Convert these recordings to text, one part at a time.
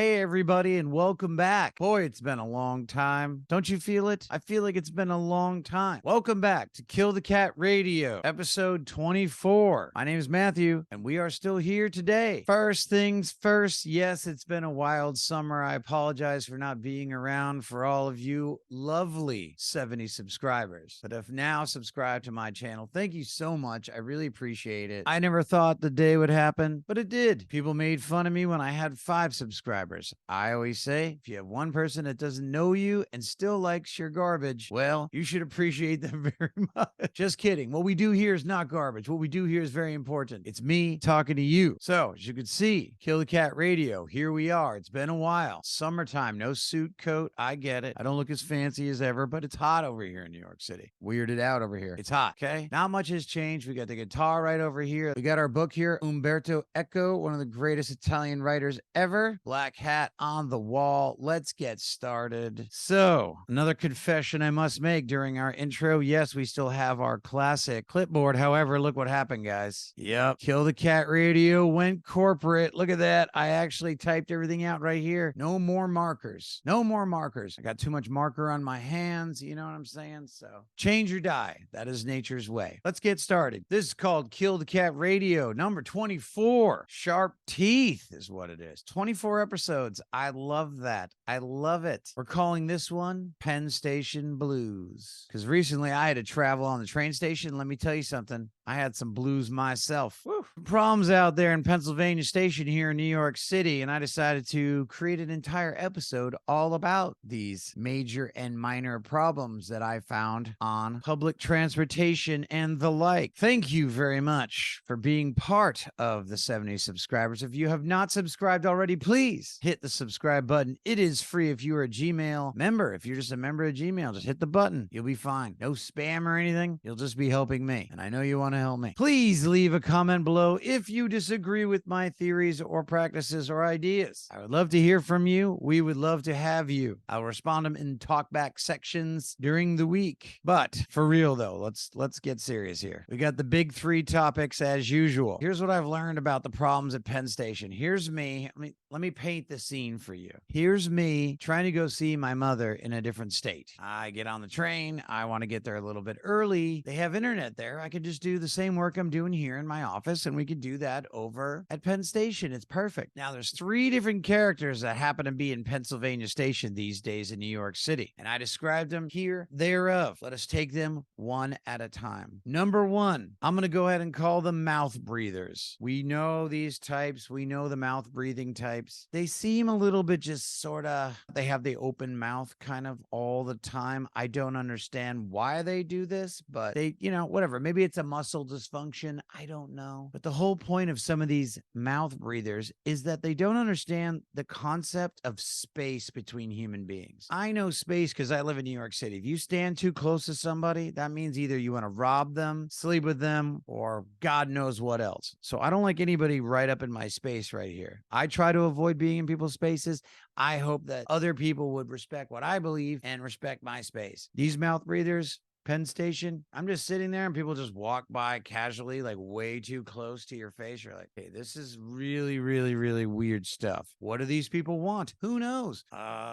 Hey, everybody, and welcome back. Boy, it's been a long time. Don't you feel it? I feel like it's been a long time. Welcome back to Kill the Cat Radio, episode 24. My name is Matthew, and we are still here today. First things first, yes, it's been a wild summer. I apologize for not being around for all of you lovely 70 subscribers that have now subscribed to my channel. Thank you so much. I really appreciate it. I never thought the day would happen, but it did. People made fun of me when I had 5 subscribers. I always say, if you have one person that doesn't know you and still likes your garbage, well, you should appreciate them very much. Just kidding. What we do here is not garbage. What we do here is very important. It's me talking to you. So, as you can see, Kill the Cat Radio, here we are. It's been a while. Summertime, no suit coat. I get it. I don't look as fancy as ever, but it's hot over here in New York City. Weirded out over here. It's hot, okay? Not much has changed. We got the guitar right over here. We got our book here, Umberto Eco, one of the greatest Italian writers ever. Black hat on the wall. Let's get started. So, another confession I must make during our intro. Yes, we still have our classic clipboard. However, look what happened, guys. Yep. Kill the Cat Radio went corporate. Look at that. I actually typed everything out right here. No more markers. No more markers. I got too much marker on my hands. You know what I'm saying? So, change or die. That is nature's way. Let's get started. This is called Kill the Cat Radio, number 24. Sharp Teeth is what it is. 24 episodes. I love that. I love it. We're calling this one Penn Station Blues. Because recently I had to travel on the train station. Let me tell you something. I had some blues myself. Woo. Problems out there in Pennsylvania Station here in New York City, and I decided to create an entire episode all about these major and minor problems that I found on public transportation and the like. Thank you very much for being part of the 70 subscribers. If you have not subscribed already, please hit the subscribe button. It is free if you are a Gmail member. If you're just a member of Gmail, just hit the button. You'll be fine. No spam or anything. You'll just be helping me, and I know you want to help me. Please leave a comment below if you disagree with my theories or practices or ideas. I would love to hear from you. We would love to have you. I'll respond to them in talkback sections during the week. But for real though, let's get serious here. We got the big 3 topics as usual. Here's what I've learned about the problems at Penn Station. Here's me. Let me paint the scene for you. Here's me trying to go see my mother in a different state. I get on the train. I want to get there a little bit early. They have internet there. I could just do the same work I'm doing here in my office, and we could do that over at Penn Station. It's perfect. Now, there's 3 different characters that happen to be in Pennsylvania Station these days in New York City, and I described them here thereof. Let us take them one at a time. Number 1, I'm going to go ahead and call them mouth breathers. We know these types. We know the mouth breathing types. They seem a little bit just sort of, they have the open mouth kind of all the time. I don't understand why they do this, but they, whatever. Maybe it's a muscle dysfunction. I don't know. But the whole point of some of these mouth breathers is that they don't understand the concept of space between human beings. I know space because I live in New York City. If you stand too close to somebody, that means either you want to rob them, sleep with them, or God knows what else. So I don't like anybody right up in my space right here. I try to avoid being in people's spaces. I hope that other people would respect what I believe and respect my space. These mouth breathers, Penn Station, I'm just sitting there and people just walk by casually, like way too close to your face. You're like, hey, this is really, really, really weird stuff. What do these people want? Who knows?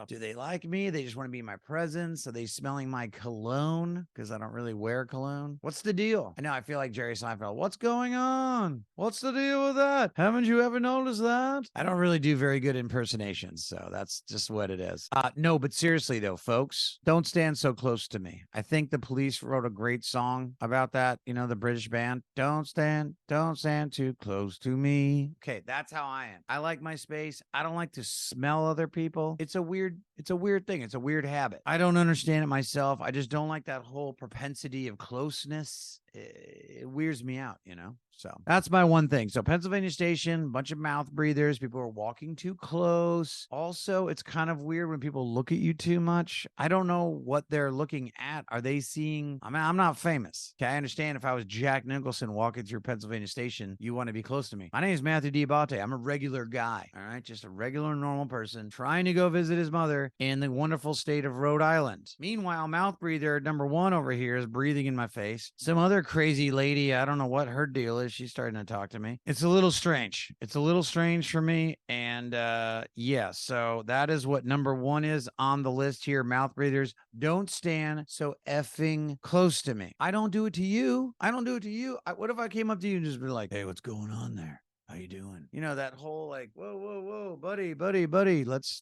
Do they like me? They just want to be in my presence. Are they smelling my cologne? Because I don't really wear cologne. What's the deal? I know I feel like Jerry Seinfeld. What's going on? What's the deal with that? Haven't you ever noticed that? I don't really do very good impersonations, so that's just what it is. No, but seriously though, folks, don't stand so close to me. I think the police wrote a great song about that. The British band. Don't stand too close to me. Okay, that's how I am. I like my space. I don't like to smell other people. It's a weird thing. It's a weird habit. I don't understand it myself. I just don't like that whole propensity of closeness. It weirds me out, So that's my one thing. So Pennsylvania Station, bunch of mouth breathers. People are walking too close. Also, it's kind of weird when people look at you too much. I don't know what they're looking at. Are they seeing? I'm not famous. Okay, I understand if I was Jack Nicholson walking through Pennsylvania Station, you want to be close to me. My name is Matthew Diabate. I'm a regular guy. All right, just a regular normal person trying to go visit his mother in the wonderful state of Rhode Island. Meanwhile, mouth breather number 1 over here is breathing in my face. Some other crazy lady. I don't know what her deal is. She's starting to talk to me. It's a little strange. It's a little strange for me. And yeah, so that is what number one is on the list here. Mouth breathers, don't stand so effing close to me. I don't do it to you. I don't do it to you. What if I came up to you and just be like, hey, what's going on there? How you doing? You know, that whole like, whoa, buddy. Let's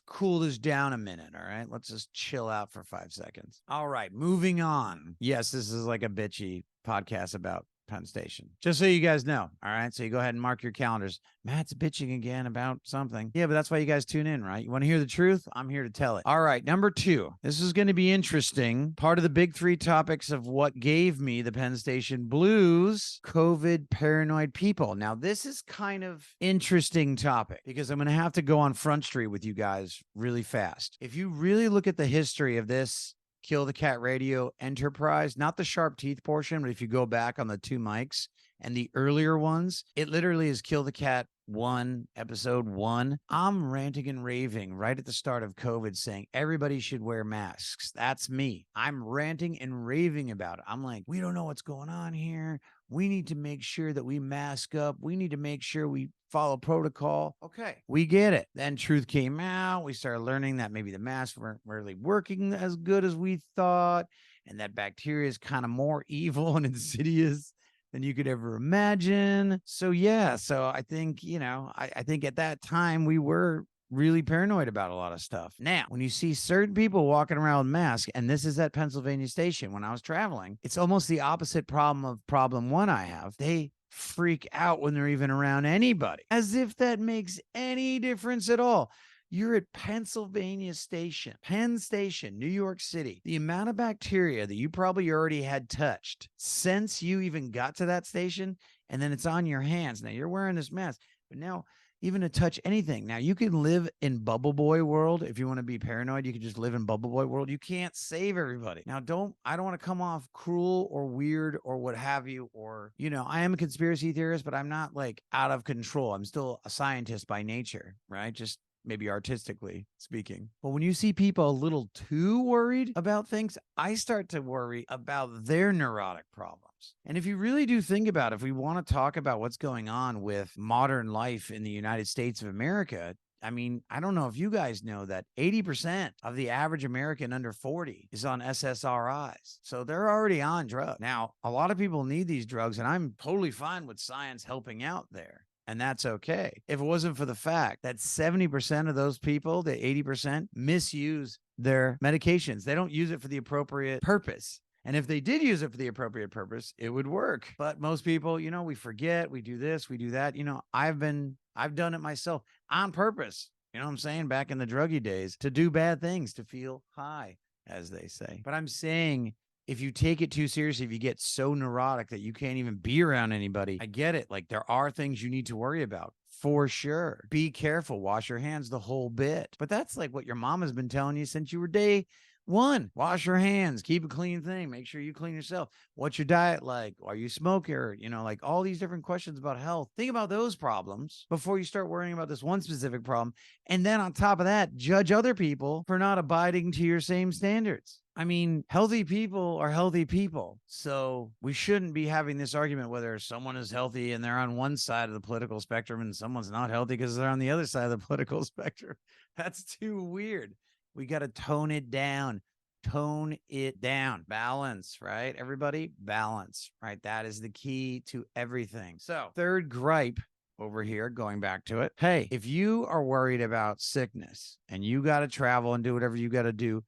cool this down a minute. All right. Let's just chill out for 5 seconds. All right. Moving on. Yes, this is like a bitchy podcast about Penn Station. Just so you guys know. All right. So you go ahead and mark your calendars. Matt's bitching again about something. Yeah, but that's why you guys tune in, right? You want to hear the truth? I'm here to tell it. All right. Number 2. This is going to be interesting. Part of the big 3 topics of what gave me the Penn Station blues, COVID paranoid people. Now, this is kind of interesting topic because I'm going to have to go on Front Street with you guys really fast. If you really look at the history of this Kill the Cat Radio enterprise, not the sharp teeth portion, but if you go back on the 2 mics and the earlier ones, it literally is Kill the Cat 1, episode 1. I'm ranting and raving right at the start of COVID saying everybody should wear masks. That's me. I'm ranting and raving about it. I'm like, we don't know what's going on here. We need to make sure that we mask up. We need to make sure we follow protocol. Okay, we get it. Then truth came out. We started learning that maybe the masks weren't really working as good as we thought, and that bacteria is kind of more evil and insidious than you could ever imagine. So yeah, so I think, I think at that time we were really paranoid about a lot of stuff. Now, when you see certain people walking around with masks, and this is at Pennsylvania Station when I was traveling, it's almost the opposite problem of problem 1 I have. They freak out when they're even around anybody, as if that makes any difference at all. You're at Pennsylvania Station, Penn Station, New York City. The amount of bacteria that you probably already had touched since you even got to that station, and then it's on your hands. Now, you're wearing this mask, but now even to touch anything. Now, you can live in Bubble Boy world. If you want to be paranoid, you can just live in Bubble Boy world. You can't save everybody. Now, I don't want to come off cruel or weird or what have you, or, I am a conspiracy theorist, but I'm not like out of control. I'm still a scientist by nature, right? Just maybe artistically speaking. But when you see people a little too worried about things, I start to worry about their neurotic problems. And if you really do think about it, if we want to talk about what's going on with modern life in the United States of America, I mean, I don't know if you guys know that 80% of the average American under 40 is on SSRIs. So they're already on drugs. Now, a lot of people need these drugs, and I'm totally fine with science helping out there. And that's okay. If it wasn't for the fact that 70% of those people, the 80%, misuse their medications. They don't use it for the appropriate purpose. And if they did use it for the appropriate purpose, it would work. But most people, we forget, we do this, we do that. I've done it myself on purpose. You know what I'm saying? Back in the druggy days, to do bad things, to feel high, as they say. But I'm saying, if you take it too seriously, if you get so neurotic that you can't even be around anybody, I get it. Like, there are things you need to worry about for sure. Be careful, wash your hands, the whole bit. But that's like what your mom has been telling you since you were day 1. Wash your hands, keep a clean thing, make sure you clean yourself. What's your diet like? Are you a smoker? Like all these different questions about health. Think about those problems before you start worrying about this one specific problem. And then on top of that, judge other people for not abiding to your same standards. I mean, healthy people are healthy people. So we shouldn't be having this argument whether someone is healthy and they're on one side of the political spectrum and someone's not healthy because they're on the other side of the political spectrum. That's too weird. We got to tone it down. Tone it down. Balance, right? Everybody, balance, right? That is the key to everything. So, third gripe over here, going back to it. Hey, if you are worried about sickness and you got to travel and do whatever you got to do,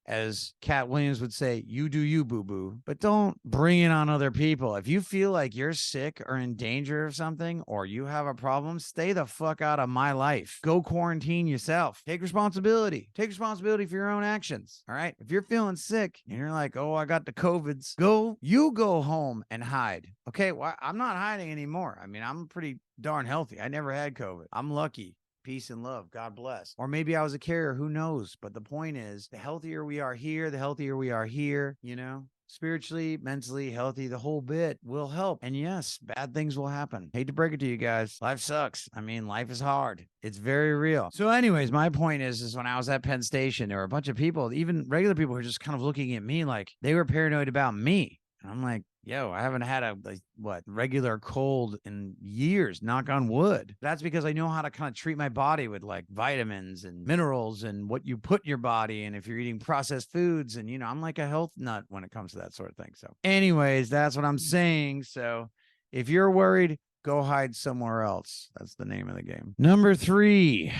as Cat Williams would say, you do you, boo-boo. But don't bring it on other people. If you feel like you're sick or in danger of something, or you have a problem, stay the fuck out of my life. Go quarantine yourself. Take responsibility. Take responsibility for your own actions. All right? If you're feeling sick and you're like, oh, I got the COVIDs, you go home and hide. Okay? Well, I'm not hiding anymore. I mean, I'm pretty darn healthy. I never had COVID. I'm lucky. Peace and love. God bless. Or maybe I was a carrier. Who knows? But the point is, the healthier we are here, spiritually, mentally healthy, the whole bit will help. And yes, bad things will happen. Hate to break it to you guys. Life sucks. I mean, life is hard. It's very real. So anyways, my point is when I was at Penn Station, there were a bunch of people, even regular people, who were just kind of looking at me like they were paranoid about me. And I'm like, yo, I haven't had a regular cold in years, knock on wood. That's because I know how to kind of treat my body with like vitamins and minerals and what you put in your body. And if you're eating processed foods, and I'm like a health nut when it comes to that sort of thing. So, anyways, that's what I'm saying. So, if you're worried, go hide somewhere else. That's the name of the game. Number 3.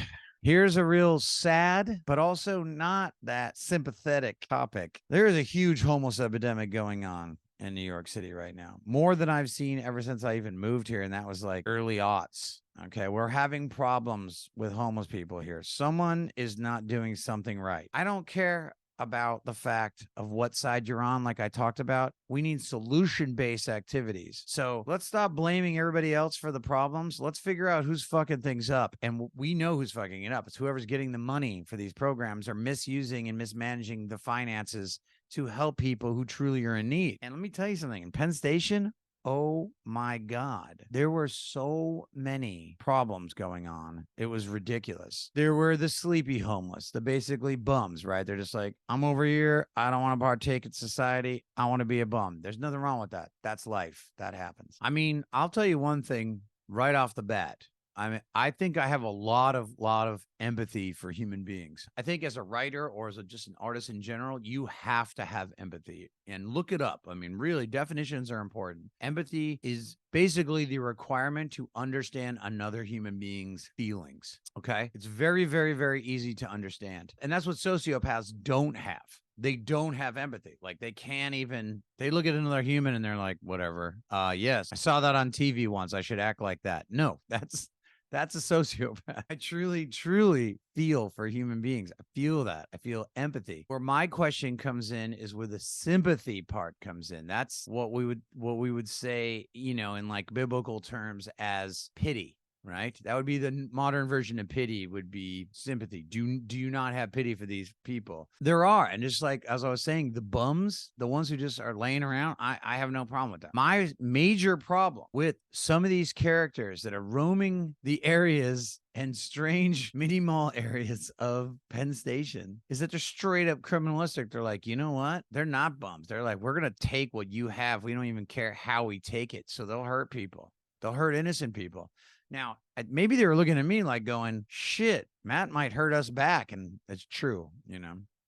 Here's a real sad, but also not that sympathetic topic. There is a huge homeless epidemic going on in New York City right now, more than I've seen ever since I even moved here. And that was like early aughts. Okay. We're having problems with homeless people here. Someone is not doing something right. I don't care about the fact of what side you're on, like I talked about. We need solution-based activities. So let's stop blaming everybody else for the problems. Let's figure out who's fucking things up. And we know who's fucking it up. It's whoever's getting the money for these programs or misusing and mismanaging the finances to help people who truly are in need. And let me tell you something. In Penn Station, oh my God, there were so many problems going on. It was ridiculous. There were the sleepy homeless, the basically bums, right? They're just like, I'm over here. I don't want to partake in society. I want to be a bum. There's nothing wrong with that. That's life. That happens. I mean, I'll tell you one thing right off the bat. I think I have a lot of empathy for human beings. I think as a writer or as just an artist in general, you have to have empathy and look it up. I mean, really, definitions are important. Empathy is basically the requirement to understand another human being's feelings. Okay. It's very, very, very easy to understand. And that's what sociopaths don't have. They don't have empathy. Like they look at another human and they're like, whatever. Yes, I saw that on TV once. I should act like that. No, that's a sociopath. I truly, truly feel for human beings. I feel that. I feel empathy. Where my question comes in is where the sympathy part comes in. That's what we would say, in like biblical terms as pity. Right? That would be the modern version of pity, would be sympathy. Do you not have pity for these people? There are. And just like, as I was saying, the bums, the ones who just are laying around, I have no problem with that. My major problem with some of these characters that are roaming the areas and strange mini mall areas of Penn Station is that they're straight up criminalistic. They're like, you know what? They're not bums. They're like, we're going to take what you have. We don't even care how we take it. So they'll hurt people. They'll hurt innocent people. Now, maybe they were looking at me like going, shit, Matt might hurt us back. And it's true,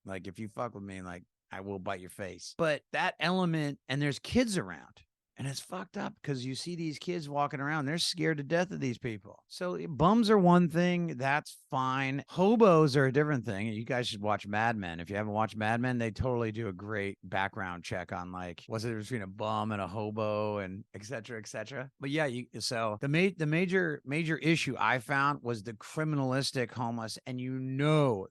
like if you fuck with me, like I will bite your face. But that element, and there's kids around. And it's fucked up because you see these kids walking around. They're scared to death of these people. So bums are one thing. That's fine. Hobos are a different thing. You guys should watch Mad Men. If you haven't watched Mad Men, they totally do a great background check on like, what's it between a bum and a hobo and et cetera, et cetera. But yeah, so the major issue I found was the criminalistic homeless. And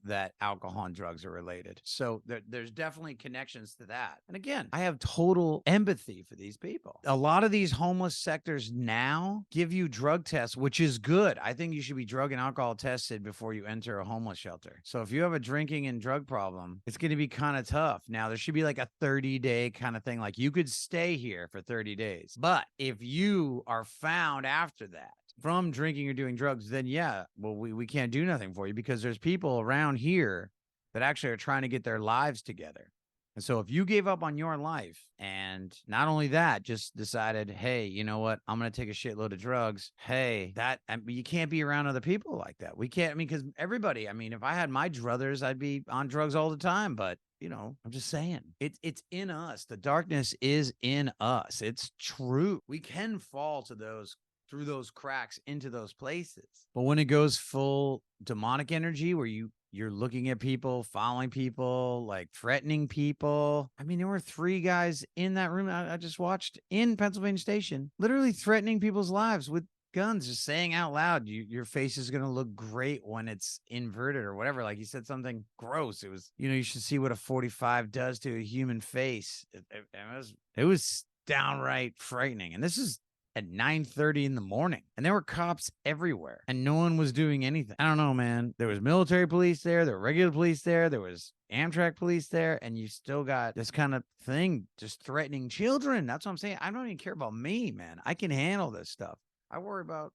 that alcohol and drugs are related. So there's definitely connections to that. And again, I have total empathy for these people. A lot of these homeless sectors now give you drug tests, which is good. I think you should be drug and alcohol tested before you enter a homeless shelter. So if you have a drinking and drug problem, it's going to be kind of tough. Now, there should be like a 30-day kind of thing. Like you could stay here for 30 days. But if you are found after that from drinking or doing drugs, then yeah, well, we can't do nothing for you because there's people around here that actually are trying to get their lives together. And so if you gave up on your life and not only that, just decided, hey, you know what? I'm going to take a shitload of drugs. Hey, you can't be around other people like that. We can't, because everybody, if I had my druthers, I'd be on drugs all the time. But, I'm just saying it's in us. The darkness is in us. It's true. We can fall through those cracks into those places. But when it goes full demonic energy where you're looking at people, following people, like threatening people. There were 3 guys in that room I just watched in Pennsylvania Station, literally threatening people's lives with guns, just saying out loud, your face is going to look great when it's inverted or whatever. Like he said something gross. It was, you should see what a 45 does to a human face. It was downright frightening. And this is at 9:30 in the morning, and there were cops everywhere and no one was doing anything. I don't know, man. There was military police there were regular police there was Amtrak police there, and you still got this kind of thing just threatening children. That's what I'm saying. I don't even care about me, man. I can handle this stuff. I worry about,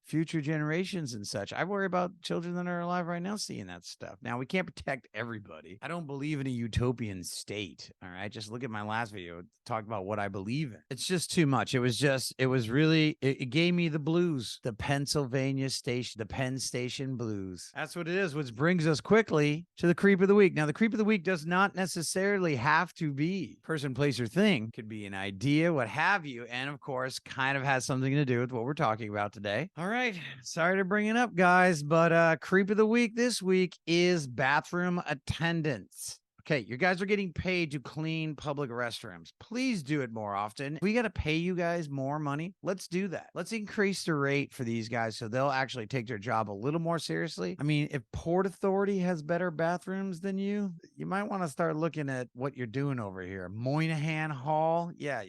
future generations and such. I worry about children that are alive right now seeing that stuff. Now, we can't protect everybody. I don't believe in a utopian state. All right. Just look at my last video. Talk about what I believe in. It's just too much. It gave me the blues, the Pennsylvania station, the Penn Station blues. That's what it is, which brings us quickly to the creep of the week. Now, the creep of the week does not necessarily have to be person, place, or thing. It could be an idea, what have you. And of course, kind of has something to do with what we're talking about today. All right. Sorry to bring it up, guys, but creep of the week this week is bathroom attendants. Okay, you guys are getting paid to clean public restrooms. Please do it more often. We got to pay you guys more money. Let's do that. Let's increase the rate for these guys so they'll actually take their job a little more seriously. I mean, if Port Authority has better bathrooms than you might want to start looking at what you're doing over here. Moynihan Hall, yeah,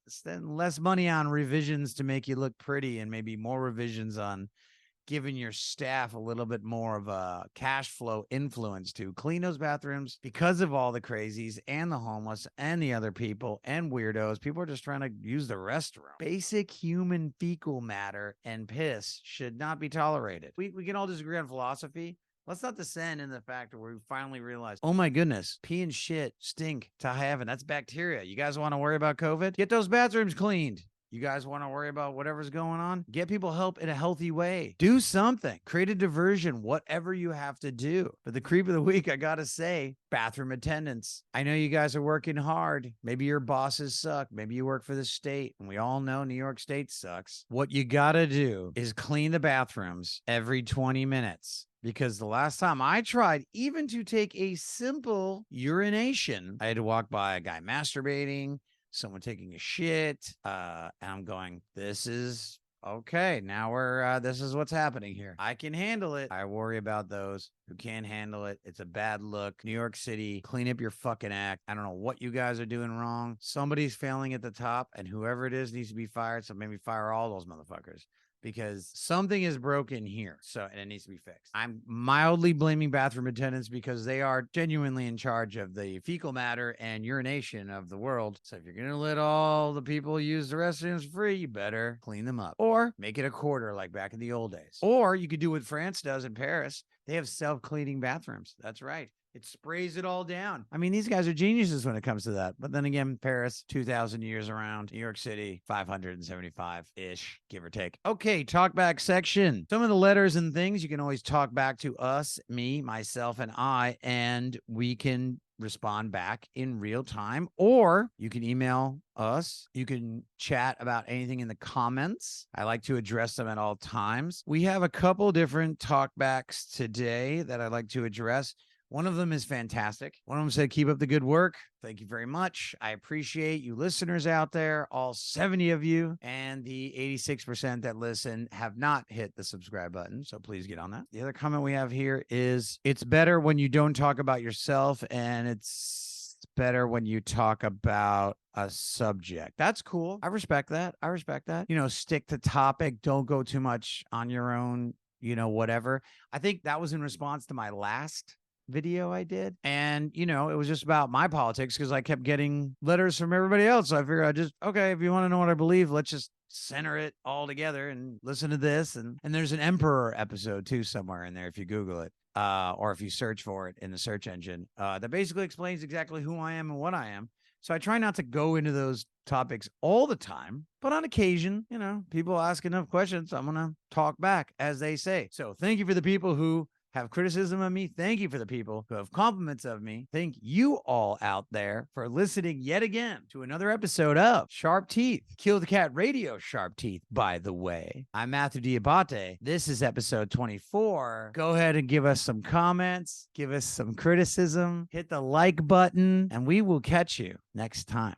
spend less money on revisions to make you look pretty and maybe more revisions on giving your staff a little bit more of a cash flow influence to clean those bathrooms because of all the crazies and the homeless and the other people and weirdos. People are just trying to use the restroom. Basic human fecal matter and piss should not be tolerated. We can all disagree on philosophy. Let's not descend in the fact that we finally realize, oh my goodness, pee and shit stink to heaven. That's bacteria. You guys want to worry about COVID? Get those bathrooms cleaned. You guys want to worry about whatever's going on? Get people help in a healthy way. Do something. Create a diversion, whatever you have to do. But the creep of the week, I got to say, bathroom attendants. I know you guys are working hard. Maybe your bosses suck. Maybe you work for the state. And we all know New York State sucks. What you got to do is clean the bathrooms every 20 minutes. Because the last time I tried even to take a simple urination, I had to walk by a guy masturbating, someone taking a shit, and I'm going, this is okay. Now this is what's happening here. I can handle it. I worry about those who can't handle it. It's a bad look. New York City, clean up your fucking act. I don't know what you guys are doing wrong. Somebody's failing at the top, and whoever it is needs to be fired. So maybe fire all those motherfuckers. Because something is broken here. And it needs to be fixed. I'm mildly blaming bathroom attendants because they are genuinely in charge of the fecal matter and urination of the world. So if you're going to let all the people use the restrooms for free, you better clean them up. Or make it a quarter like back in the old days. Or you could do what France does in Paris. They have self-cleaning bathrooms. That's right. It sprays it all down. I mean, these guys are geniuses when it comes to that. But then again, Paris, 2,000 years around. New York City, 575-ish, give or take. Okay, talkback section. Some of the letters and things, you can always talk back to us, me, myself, and I, and we can respond back in real time, or you can email us. You can chat about anything in the comments. I like to address them at all times. We have a couple different talkbacks today that I'd like to address. One of them is fantastic. One of them said, keep up the good work. Thank you very much. I appreciate you listeners out there, all 70 of you, and the 86% that listen have not hit the subscribe button. So please get on that. The other comment we have here is, it's better when you don't talk about yourself, and it's better when you talk about a subject. That's cool. I respect that. You know, stick to topic. Don't go too much on your own, you know, whatever. I think that was in response to my last video I did. And, you know, it was just about my politics because I kept getting letters from everybody else. So I figured okay, if you want to know what I believe, let's just center it all together and listen to this. And there's an Emperor episode too somewhere in there if you Google it. Or if you search for it in the search engine, that basically explains exactly who I am and what I am. So I try not to go into those topics all the time, but on occasion, you know, people ask enough questions, I'm going to talk back, as they say. So thank you for the people who have criticism of me. Thank you for the people who have compliments of me. Thank you all out there for listening yet again to another episode of Sharp Teeth, Kill the Cat Radio Sharp Teeth, by the way. I'm Matthew Diabate. This is episode 24. Go ahead and give us some comments, give us some criticism, hit the like button, and we will catch you next time.